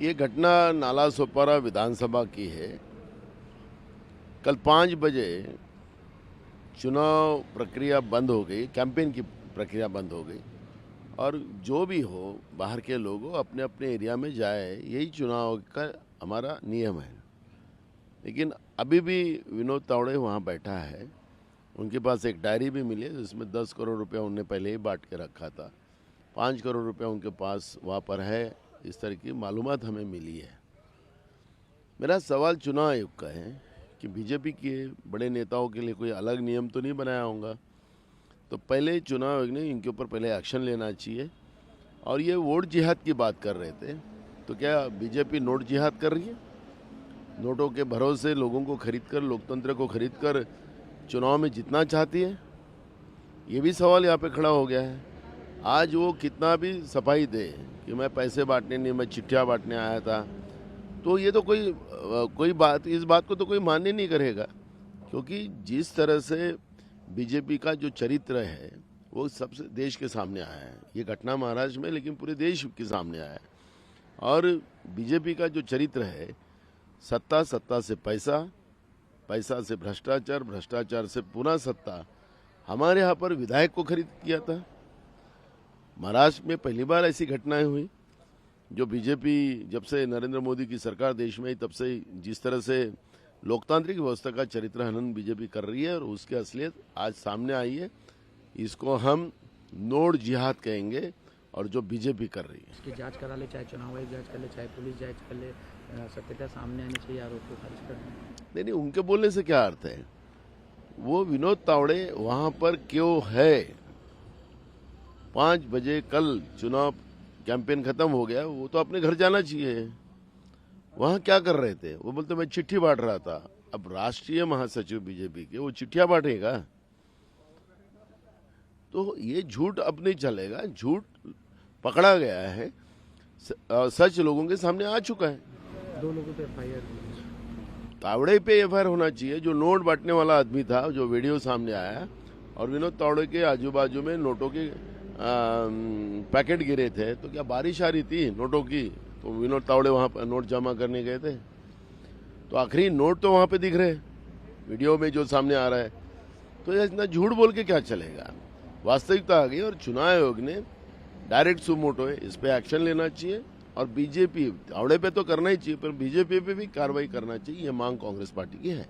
ये घटना नाला सोपारा विधानसभा की है। कल 5 बजे चुनाव प्रक्रिया बंद हो गई, कैंपेन की प्रक्रिया बंद हो गई और जो भी हो बाहर के लोग अपने अपने एरिया में जाए, यही चुनाव का हमारा नियम है। लेकिन अभी भी विनोद तावड़े वहाँ बैठा है। उनके पास एक डायरी भी मिली है जिसमें 10 करोड़ रुपया उनने पहले ही बांट के रखा था। 5 करोड़ रुपया उनके पास वहाँ पर है, इस तरह की मालूमात हमें मिली है। मेरा सवाल चुनाव आयोग का है कि बीजेपी के बड़े नेताओं के लिए कोई अलग नियम तो नहीं बनाया होगा, तो पहले चुनाव आयोग ने इनके ऊपर पहले एक्शन लेना चाहिए। और ये वोट जिहाद की बात कर रहे थे, तो क्या बीजेपी नोट जिहाद कर रही है? नोटों के भरोसे लोगों को खरीदकर, लोकतंत्र को खरीदकर चुनाव में जीतना चाहती है? ये भी सवाल यहाँ पे खड़ा हो गया है। आज वो कितना भी सफाई दे कि मैं पैसे बांटने नहीं, मैं चिट्ठियाँ बांटने आया था, तो ये तो कोई बात, इस बात को तो कोई मान्य नहीं करेगा। क्योंकि जिस तरह से बीजेपी का जो चरित्र है वो सबसे देश के सामने आया है। ये घटना महाराष्ट्र में, लेकिन पूरे देश के सामने आया है। और बीजेपी का जो चरित्र है, सत्ता, सत्ता से पैसा, पैसा से भ्रष्टाचार, भ्रष्टाचार से पुनः सत्ता। हमारे यहाँ पर विधायक को खरीद किया था। महाराष्ट्र में पहली बार ऐसी घटनाएं हुई। जो बीजेपी, जब से नरेंद्र मोदी की सरकार देश में आई, तब से जिस तरह से लोकतांत्रिक व्यवस्था का चरित्र हनन बीजेपी कर रही है और उसकी असलियत आज सामने आई है। इसको हम नोट जिहाद कहेंगे और जो बीजेपी कर रही है। इसकी जांच करा ले, चाहे चुनाव आयोग जांच कर ले, चाहे पुलिस जांच कर ले, सत्यता सामने आनी चाहिए, आरोप को खारिज कर दें। नहीं, उनके बोलने से क्या अर्थ है? वो विनोद तावड़े वहां पर क्यों है? 5 बजे कल चुनाव कैंपेन खत्म हो गया, वो तो अपने घर जाना चाहिए। वहां क्या कर रहे थे? वो बोलते मैं चिट्ठी बांट रहा था। अब राष्ट्रीय महासचिव बीजेपी के वो चिट्ठियां बांटेगा? तो ये झूठ अब नहीं चलेगा। झूठ पकड़ा गया है, सच लोगों के सामने आ चुका है। 2 लोगों पे एफआईआर। तावड़े पे एफआईआर होना चाहिए, जो नोट बांटने वाला आदमी था, जो वीडियो सामने आया। और विनोद तावड़े के आजू बाजू में नोटों के पैकेट गिरे थे, तो क्या बारिश आ रही थी नोटों की? तो विनोद तावड़े वहां पर नोट जमा करने गए थे, तो आखिरी नोट तो वहां पे दिख रहे वीडियो में जो सामने आ रहा है। तो ये इतना झूठ बोल के क्या चलेगा? वास्तविकता आ गई और चुनाव आयोग ने डायरेक्ट सुमोटो है, इस पे एक्शन लेना चाहिए। और बीजेपी, तावड़े पे तो करना ही चाहिए, पर बीजेपी पे भी कार्रवाई करना चाहिए। ये मांग कांग्रेस पार्टी की है।